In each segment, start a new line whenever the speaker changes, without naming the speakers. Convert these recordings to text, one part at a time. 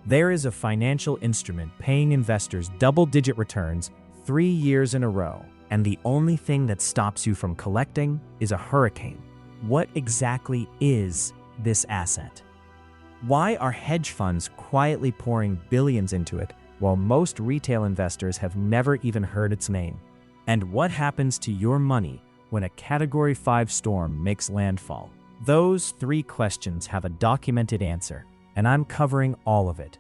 There is a financial instrument paying investors double-digit returns 3 years in a row, and the only thing that stops you from collecting is a hurricane. What exactly is this asset? Why are hedge funds quietly pouring billions into it while most retail investors have never even heard its name? And what happens to your money when a Category 5 storm makes landfall? Those 3 questions have a documented answer, and I'm covering all of it.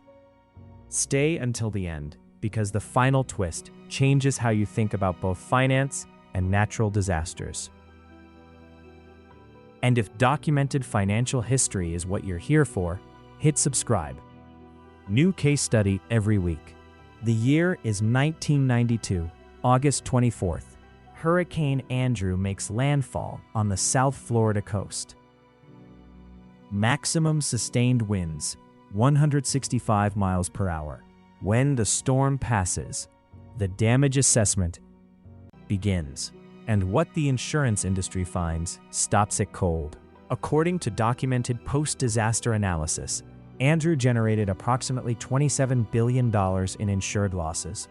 Stay until the end, because the final twist changes how you think about both finance and natural disasters. And if documented financial history is what you're here for, hit subscribe. New case study every week. The year is 1992, August 24th. Hurricane Andrew makes landfall on the South Florida coast. Maximum sustained winds, 165 miles per hour. When the storm passes, the damage assessment begins. And what the insurance industry finds stops it cold. According to documented post-disaster analysis, Andrew generated approximately $27 billion in insured losses.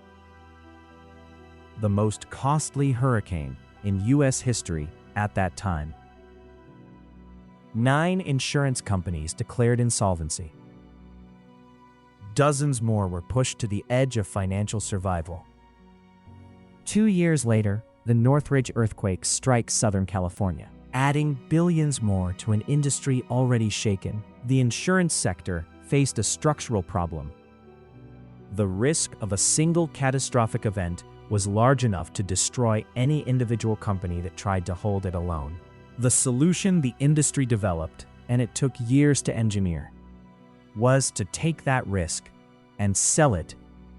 The most costly hurricane in U.S. history at that time. 9 insurance companies declared insolvency. Dozens more were pushed to the edge of financial survival. 2 years later, the Northridge earthquake strikes Southern California, adding billions more to an industry already shaken. The insurance sector faced a structural problem. The risk of a single catastrophic event was large enough to destroy any individual company that tried to hold it alone. The solution the industry developed, and it took years to engineer, was to take that risk and sell it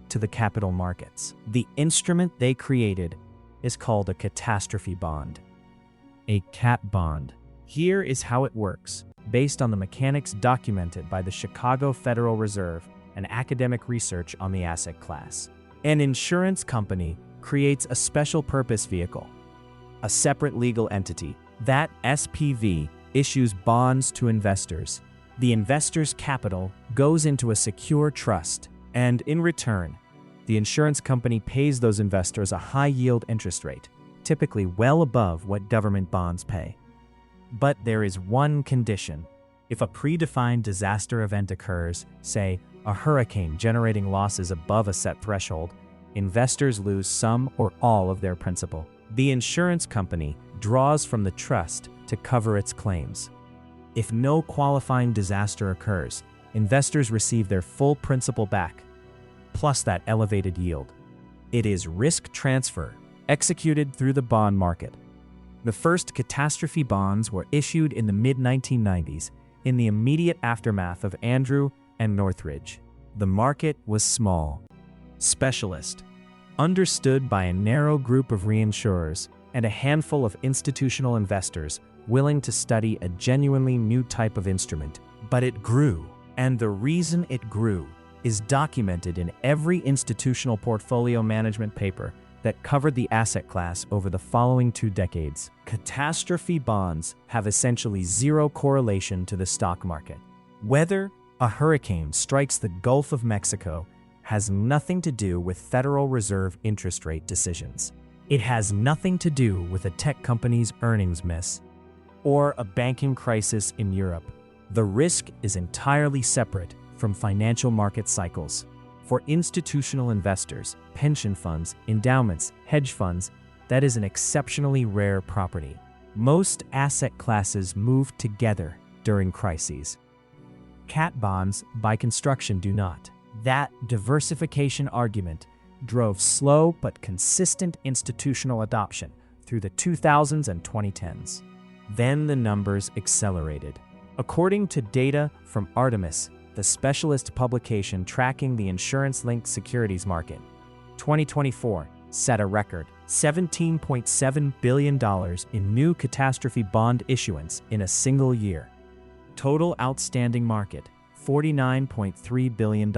to the capital markets. The instrument they created is called a catastrophe bond. A cat bond. Here is how it works, based on the mechanics documented by the Chicago Federal Reserve and academic research on the asset class. An insurance company creates a special purpose vehicle, a separate legal entity. That SPV issues bonds to investors. The investor's capital goes into a secure trust, and in return, the insurance company pays those investors a high-yield interest rate, typically well above what government bonds pay. But there is one condition. If a predefined disaster event occurs, say a hurricane generating losses above a set threshold, investors lose some or all of their principal. The insurance company draws from the trust to cover its claims. If no qualifying disaster occurs, investors receive their full principal back, plus that elevated yield. It is risk transfer, executed through the bond market. The first catastrophe bonds were issued in the mid-1990s in the immediate aftermath of Andrew and Northridge. The market was small, specialist, understood by a narrow group of reinsurers and a handful of institutional investors willing to study a genuinely new type of instrument. But it grew, and the reason it grew is documented in every institutional portfolio management paper that covered the asset class over the following 2 decades. Catastrophe bonds have essentially zero correlation to the stock market. Whether a hurricane strikes the Gulf of Mexico has nothing to do with Federal Reserve interest rate decisions. It has nothing to do with a tech company's earnings miss or a banking crisis in Europe. The risk is entirely separate from financial market cycles. For institutional investors, pension funds, endowments, hedge funds, that is an exceptionally rare property. Most asset classes move together during crises. Cat bonds, by construction, do not. That diversification argument drove slow but consistent institutional adoption through the 2000s and 2010s. Then the numbers accelerated. According to data from Artemis, the specialist publication tracking the insurance-linked securities market, 2024 set a record $17.7 billion in new catastrophe bond issuance in a single year. Total outstanding market, $49.3 billion.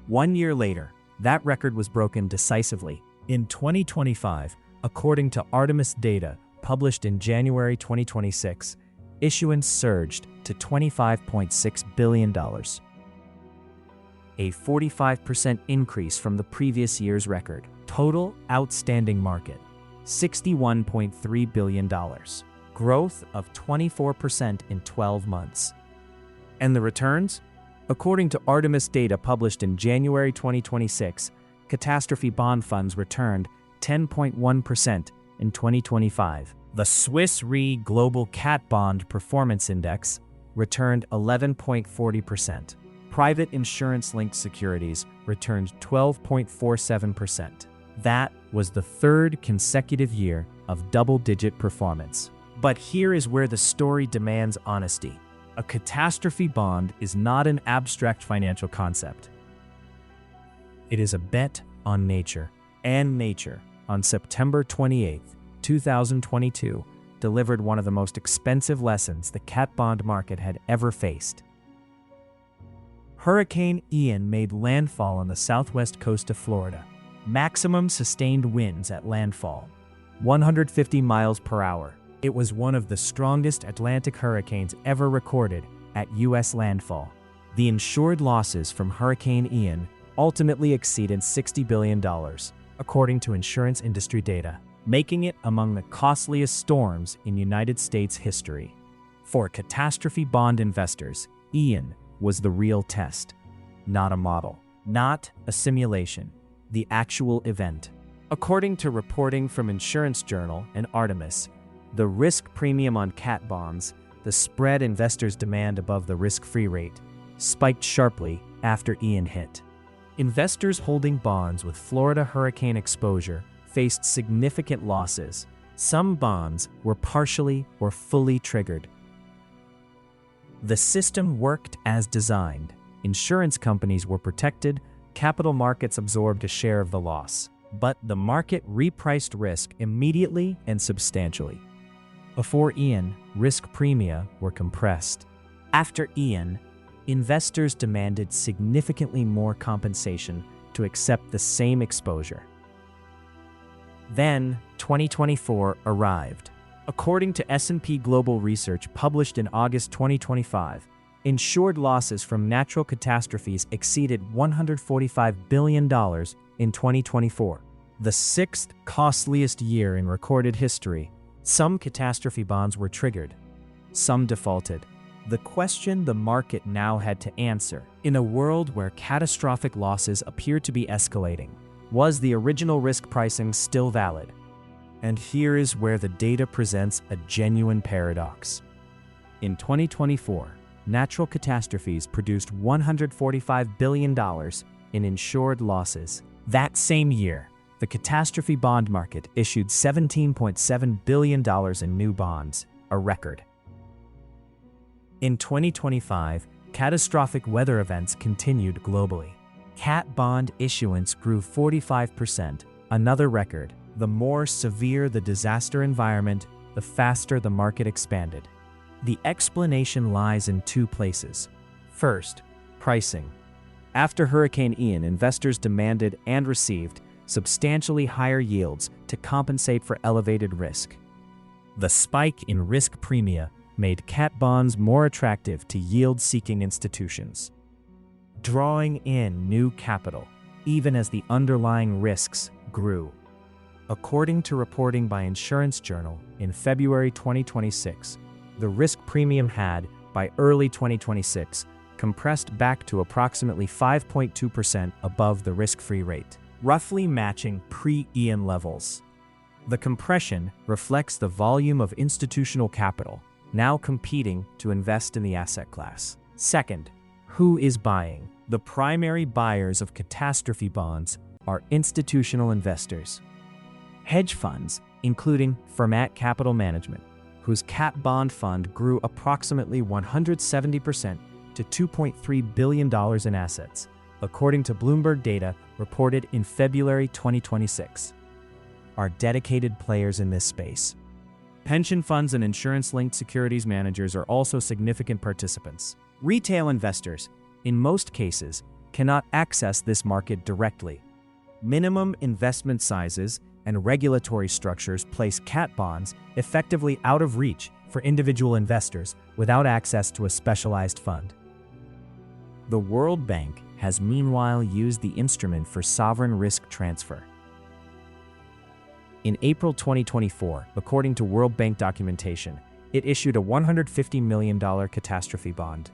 1 year later, that record was broken decisively. In 2025, according to Artemis data published in January 2026, issuance surged to $25.6 billion. a 45% increase from the previous year's record. Total outstanding market, $61.3 billion, growth of 24% in 12 months. And the returns? According to Artemis data published in January 2026, catastrophe bond funds returned 10.1% in 2025. The Swiss Re Global Cat Bond Performance Index returned 11.40%. Private insurance-linked securities returned 12.47%. That was the third consecutive year of double-digit performance. But here is where the story demands honesty. A catastrophe bond is not an abstract financial concept. It is a bet on nature, and nature, on September 28, 2022, delivered one of the most expensive lessons the cat bond market had ever faced. Hurricane Ian made landfall on the southwest coast of Florida. Maximum sustained winds at landfall, 150 miles per hour. It was one of the strongest Atlantic hurricanes ever recorded at U.S. landfall. The insured losses from Hurricane Ian ultimately exceeded $60 billion, according to insurance industry data, making it among the costliest storms in United States history. For catastrophe bond investors, Ian was the real test, not a model, not a simulation, the actual event. According to reporting from Insurance Journal and Artemis, the risk premium on cat bonds, the spread investors demand above the risk-free rate, spiked sharply after Ian hit. Investors holding bonds with Florida hurricane exposure faced significant losses. Some bonds were partially or fully triggered. The system worked as designed. Insurance companies were protected, capital markets absorbed a share of the loss. But the market repriced risk immediately and substantially. Before Ian, risk premia were compressed. After Ian, investors demanded significantly more compensation to accept the same exposure. Then, 2024 arrived. According to S&P Global Research published in August 2025, insured losses from natural catastrophes exceeded $145 billion in 2024, the sixth costliest year in recorded history. Some catastrophe bonds were triggered. Some defaulted. The question the market now had to answer, in a world where catastrophic losses appeared to be escalating, was the original risk pricing still valid? And here is where the data presents a genuine paradox. In 2024, natural catastrophes produced $145 billion in insured losses. That same year, the catastrophe bond market issued $17.7 billion in new bonds, a record. In 2025, catastrophic weather events continued globally. Cat bond issuance grew 45%, another record. The more severe the disaster environment, the faster the market expanded. The explanation lies in two places. First, pricing. After Hurricane Ian, investors demanded and received substantially higher yields to compensate for elevated risk. The spike in risk premia made cat bonds more attractive to yield-seeking institutions, drawing in new capital, even as the underlying risks grew. According to reporting by Insurance Journal in February 2026, the risk premium had, by early 2026, compressed back to approximately 5.2% above the risk-free rate, roughly matching pre-Ian levels. The compression reflects the volume of institutional capital now competing to invest in the asset class. Second, who is buying? The primary buyers of catastrophe bonds are institutional investors. Hedge funds, including Fermat Capital Management, whose cat bond fund grew approximately 170% to $2.3 billion in assets, according to Bloomberg data reported in February 2026, are dedicated players in this space. Pension funds and insurance-linked securities managers are also significant participants. Retail investors, in most cases, cannot access this market directly. Minimum investment sizes and regulatory structures place cat bonds effectively out of reach for individual investors without access to a specialized fund. The World Bank has meanwhile used the instrument for sovereign risk transfer. In April 2024, according to World Bank documentation, it issued a $150 million catastrophe bond,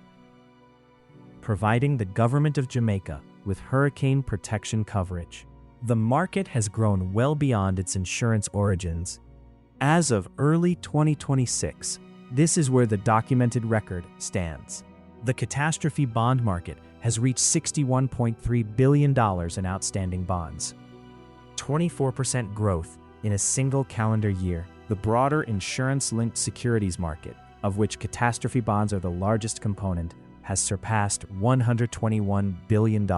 providing the government of Jamaica with hurricane protection coverage. The market has grown well beyond its insurance origins. As of early 2026, this is where the documented record stands. The catastrophe bond market has reached $61.3 billion in outstanding bonds, 24% growth in a single calendar year. The broader insurance-linked securities market, of which catastrophe bonds are the largest component, has surpassed $121 billion.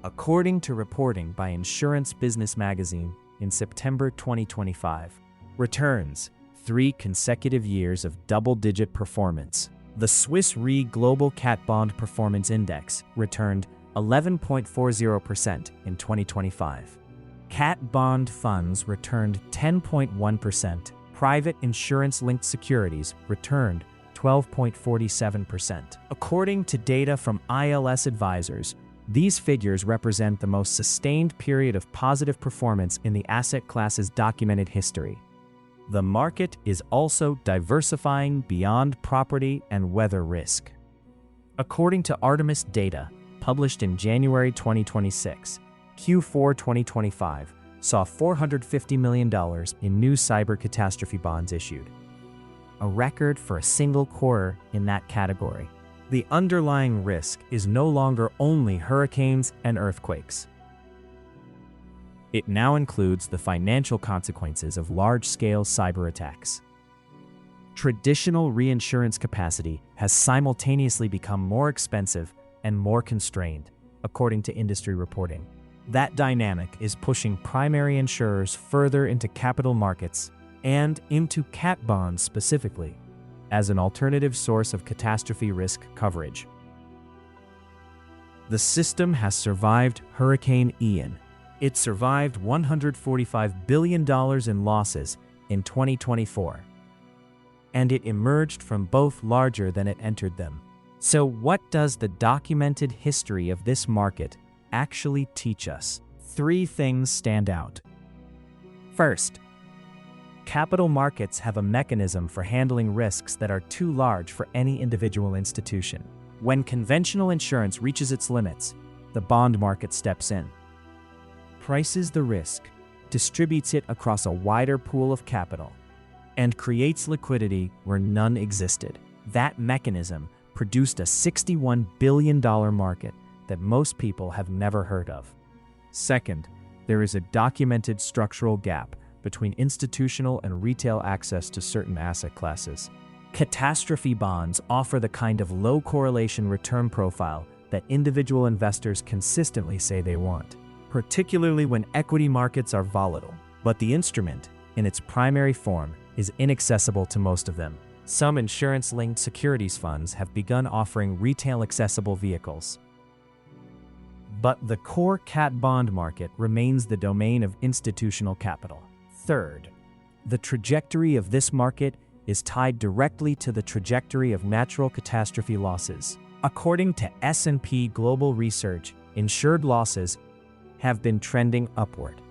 According to reporting by Insurance Business Magazine in September 2025, returns 3 consecutive years of double-digit performance. The Swiss Re Global Cat Bond Performance Index returned 11.40% in 2025. Cat bond funds returned 10.1%. Private insurance-linked securities returned 12.47%. According to data from ILS Advisors, these figures represent the most sustained period of positive performance in the asset class's documented history. The market is also diversifying beyond property and weather risk. According to Artemis data, published in January 2026, Q4 2025 saw $450 million in new cyber catastrophe bonds issued, a record for a single quarter in that category. The underlying risk is no longer only hurricanes and earthquakes. It now includes the financial consequences of large-scale cyber attacks. Traditional reinsurance capacity has simultaneously become more expensive and more constrained, according to industry reporting. That dynamic is pushing primary insurers further into capital markets and into cat bonds specifically, as an alternative source of catastrophe risk coverage. The system has survived Hurricane Ian. It survived $145 billion in losses in 2024, and it emerged from both larger than it entered them. So what does the documented history of this market actually teach us? 3 things stand out. First, capital markets have a mechanism for handling risks that are too large for any individual institution. When conventional insurance reaches its limits, the bond market steps in, prices the risk, distributes it across a wider pool of capital, and creates liquidity where none existed. That mechanism produced a $61 billion market that most people have never heard of. Second, there is a documented structural gap between institutional and retail access to certain asset classes. Catastrophe bonds offer the kind of low correlation return profile that individual investors consistently say they want, particularly when equity markets are volatile. But the instrument, in its primary form, is inaccessible to most of them. Some insurance-linked securities funds have begun offering retail-accessible vehicles, but the core cat bond market remains the domain of institutional capital. Third, the trajectory of this market is tied directly to the trajectory of natural catastrophe losses. According to S&P Global Research, insured losses have been trending upward.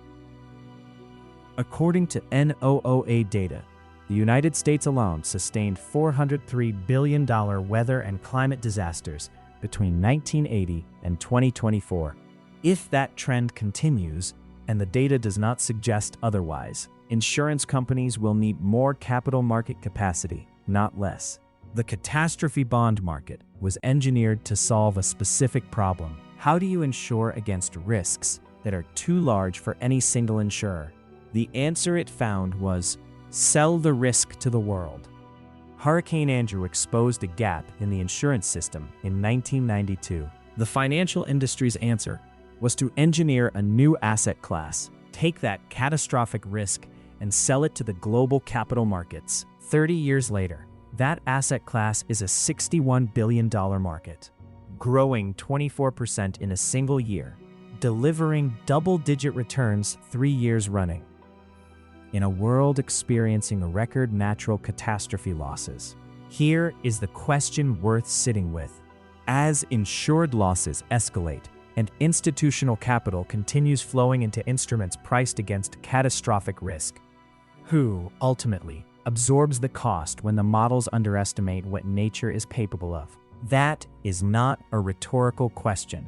According to NOAA data, the United States alone sustained $403 billion weather and climate disasters between 1980 and 2024. If that trend continues, and the data does not suggest otherwise, insurance companies will need more capital market capacity, not less. The catastrophe bond market was engineered to solve a specific problem. How do you insure against risks that are too large for any single insurer? The answer it found was sell the risk to the world. Hurricane Andrew exposed a gap in the insurance system in 1992. The financial industry's answer was to engineer a new asset class, take that catastrophic risk, and sell it to the global capital markets. 30 years later, that asset class is a $61 billion market, growing 24% in a single year, delivering double-digit returns 3 years running. In a world experiencing record natural catastrophe losses, here is the question worth sitting with. As insured losses escalate and institutional capital continues flowing into instruments priced against catastrophic risk, who, ultimately, absorbs the cost when the models underestimate what nature is capable of? That is not a rhetorical question.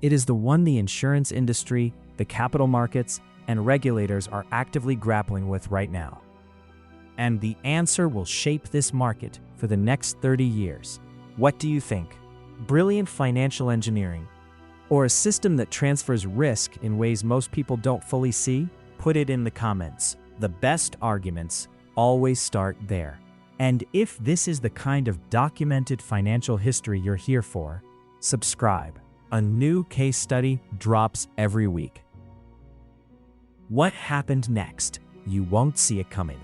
It is the one the insurance industry, the capital markets, and regulators are actively grappling with right now. And the answer will shape this market for the next 30 years. What do you think? Brilliant financial engineering, or a system that transfers risk in ways most people don't fully see? Put it in the comments. The best arguments always start there. And if this is the kind of documented financial history you're here for, subscribe. A new case study drops every week. What happened next? You won't see it coming.